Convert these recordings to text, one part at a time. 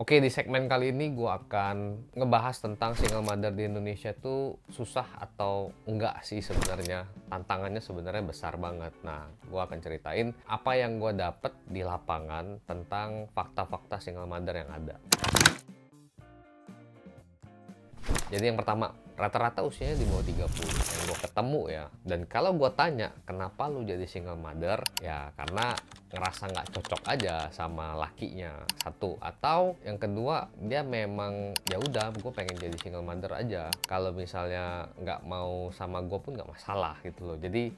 Oke, di segmen kali ini gue akan ngebahas tentang single mother di Indonesia tuh susah atau enggak sih sebenarnya. Tantangannya sebenarnya besar banget. Nah, gue akan ceritain apa yang gue dapet di lapangan tentang fakta-fakta single mother yang ada. Jadi yang pertama, rata-rata usianya di bawah 30 yang gue ketemu ya. Dan kalau gue tanya, kenapa lu jadi single mother? Ya karena ngerasa nggak cocok aja sama lakinya, satu. Atau yang kedua, dia memang ya udah gue pengen jadi single mother aja. Kalau misalnya nggak mau sama gue pun nggak masalah gitu loh. Jadi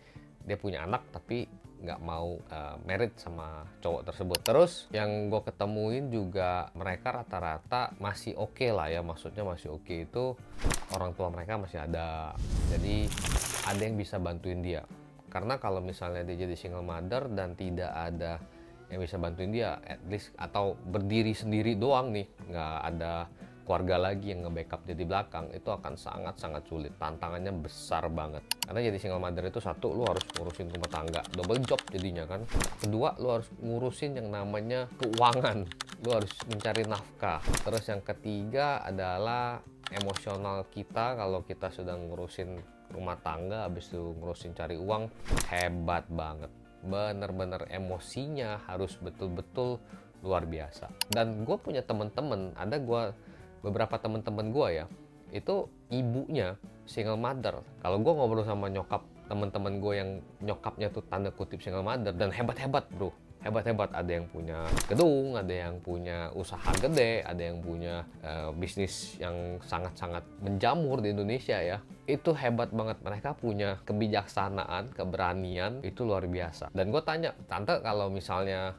dia punya anak tapi nggak mau married sama cowok tersebut. Terus yang gue ketemuin juga mereka rata-rata masih oke lah ya, maksudnya masih oke itu orang tua mereka masih ada, jadi ada yang bisa bantuin dia. Karena kalau misalnya dia jadi single mother dan tidak ada yang bisa bantuin dia, at least atau berdiri sendiri doang nih, nggak ada keluarga lagi yang nge-backup dia di belakang, itu akan sangat-sangat sulit. Tantangannya besar banget. Karena jadi single mother itu satu, lu harus ngurusin rumah tangga, double job jadinya kan. Kedua, lu harus ngurusin yang namanya keuangan. Lu harus mencari nafkah. Terus yang ketiga adalah emosional kita kalau kita sudah ngurusin rumah tangga, habis itu ngurusin cari uang, hebat banget. Bener-bener emosinya harus betul-betul luar biasa. Dan gue punya temen-temen, ada beberapa temen-temen gue ya, itu ibunya single mother. Kalau gue ngobrol sama nyokap temen-temen gue yang nyokapnya tuh tanda kutip single mother dan hebat-hebat bro, hebat-hebat. Ada yang punya gedung, ada yang punya usaha gede, ada yang punya bisnis yang sangat-sangat menjamur di Indonesia ya. Itu hebat banget, mereka punya kebijaksanaan, keberanian, itu luar biasa. Dan gue tanya, tante kalau misalnya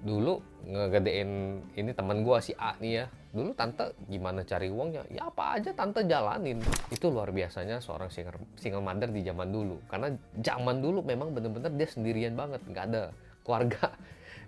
dulu ngegedein ini teman gue si A nih ya, dulu tante gimana cari uangnya? Ya apa aja tante jalanin. Itu luar biasanya seorang single mother di zaman dulu. Karena zaman dulu memang bener-bener dia sendirian banget, nggak ada keluarga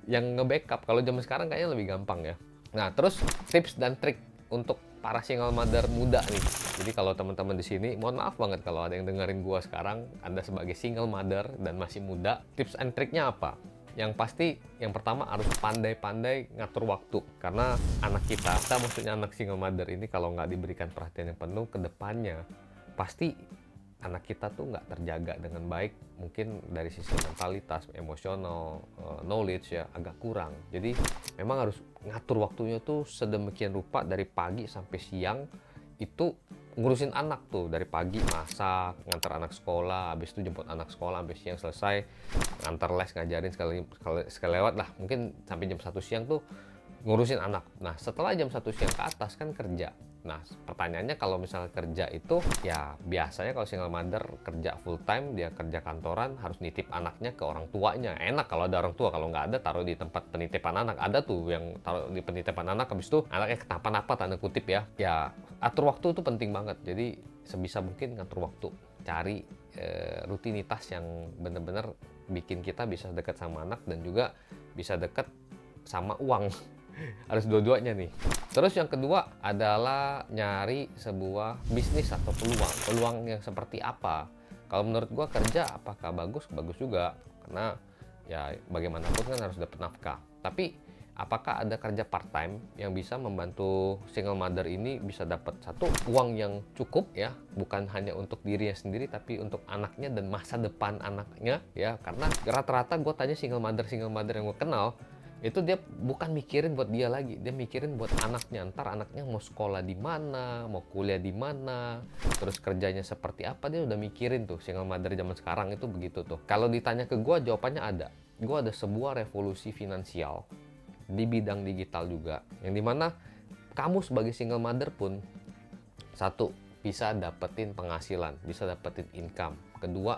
yang nge-backup. Kalau zaman sekarang kayaknya lebih gampang ya. Nah, terus tips dan trik untuk para single mother muda nih. Jadi kalau teman-teman di sini, mohon maaf banget kalau ada yang dengerin gua sekarang, Anda sebagai single mother dan masih muda, tips and triknya apa? Yang pasti, yang pertama harus pandai-pandai ngatur waktu. Karena anak kita maksudnya anak single mother ini kalau nggak diberikan perhatian yang penuh ke depannya, pasti anak kita tuh nggak terjaga dengan baik. Mungkin dari sisi mentalitas, emosional, knowledge ya agak kurang. Jadi memang harus ngatur waktunya tuh sedemikian rupa dari pagi sampai siang. Itu ngurusin anak tuh dari pagi masak, ngantar anak sekolah, habis itu jemput anak sekolah, habis siang selesai ngantar les, ngajarin sekali lewat lah, mungkin sampai jam 1 siang tuh ngurusin anak. Nah setelah jam 1 siang ke atas kan kerja. Nah pertanyaannya, kalau misalnya kerja itu ya biasanya kalau single mother kerja full time, dia kerja kantoran, harus nitip anaknya ke orang tuanya. Enak kalau ada orang tua, kalau nggak ada taruh di tempat penitipan anak. Ada tuh yang taruh di penitipan anak, habis itu anaknya kenapa-napa tanda kutip ya. Ya atur waktu itu penting banget. Jadi sebisa mungkin ngatur waktu, cari rutinitas yang bener-bener bikin kita bisa dekat sama anak dan juga bisa dekat sama uang. Harus dua-duanya nih. Terus yang kedua adalah nyari sebuah bisnis atau peluang yang seperti apa. Kalau menurut gua kerja apakah bagus? Bagus juga, karena ya bagaimanapun kan harus dapat nafkah. Tapi apakah ada kerja part time yang bisa membantu single mother ini bisa dapat satu uang yang cukup ya, bukan hanya untuk dirinya sendiri tapi untuk anaknya dan masa depan anaknya ya. Karena rata-rata gue tanya single mother yang gue kenal itu dia bukan mikirin buat dia lagi, dia mikirin buat anaknya. Ntar anaknya mau sekolah di mana, mau kuliah di mana, terus kerjanya seperti apa, dia udah mikirin tuh. Single mother zaman sekarang itu begitu tuh. Kalau ditanya ke gue, jawabannya ada. Gue ada sebuah revolusi finansial di bidang digital juga, yang dimana kamu sebagai single mother pun, satu, bisa dapetin penghasilan, bisa dapetin income. Kedua,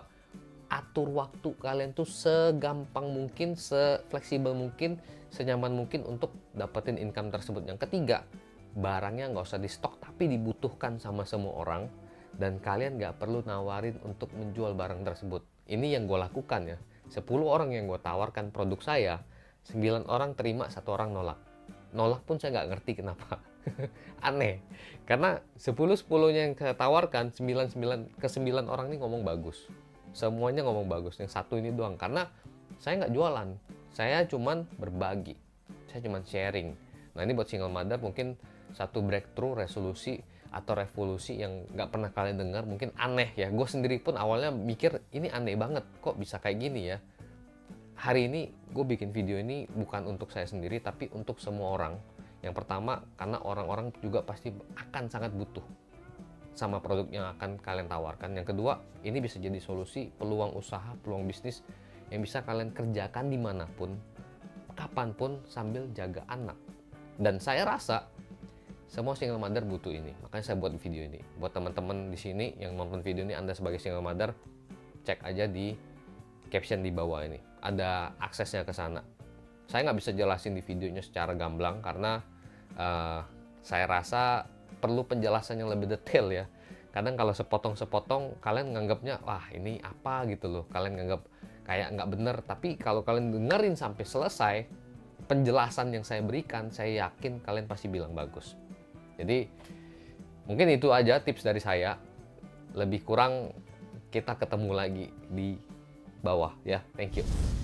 atur waktu kalian tuh segampang mungkin, sefleksibel mungkin, senyaman mungkin untuk dapetin income tersebut. Yang ketiga, barangnya nggak usah di stok tapi dibutuhkan sama semua orang, dan kalian nggak perlu nawarin untuk menjual barang tersebut. Ini yang gue lakukan ya. 10 orang yang gue tawarkan produk saya, 9 orang terima, 1 orang nolak. Nolak pun saya nggak ngerti kenapa. Aneh. Karena 10-10-nya yang saya tawarkan, 9 orang ini ngomong bagus. Semuanya ngomong bagus, yang satu ini doang. Karena saya nggak jualan, saya cuman berbagi, saya cuman sharing. Nah ini buat single mother mungkin satu breakthrough, resolusi atau revolusi yang nggak pernah kalian dengar, mungkin aneh ya. Gue sendiri pun awalnya mikir ini aneh banget, kok bisa kayak gini ya. Hari ini gue bikin video ini bukan untuk saya sendiri, tapi untuk semua orang. Yang pertama, karena orang-orang juga pasti akan sangat butuh sama produk yang akan kalian tawarkan. Yang kedua, ini bisa jadi solusi, peluang usaha, peluang bisnis yang bisa kalian kerjakan dimanapun, kapanpun sambil jaga anak. Dan saya rasa semua single mother butuh ini, makanya saya buat video ini. Buat teman-teman di sini yang nonton video ini, Anda sebagai single mother, cek aja di caption di bawah ini. Ada aksesnya ke sana. Saya nggak bisa jelasin di videonya secara gamblang karena saya rasa perlu penjelasan yang lebih detail ya. Kadang kalau sepotong-sepotong kalian nganggapnya wah ini apa gitu loh. Kalian nganggap kayak nggak bener. Tapi kalau kalian dengerin sampai selesai penjelasan yang saya berikan, saya yakin kalian pasti bilang bagus. Jadi mungkin itu aja tips dari saya. Lebih kurang kita ketemu lagi di bawah ya. Thank you.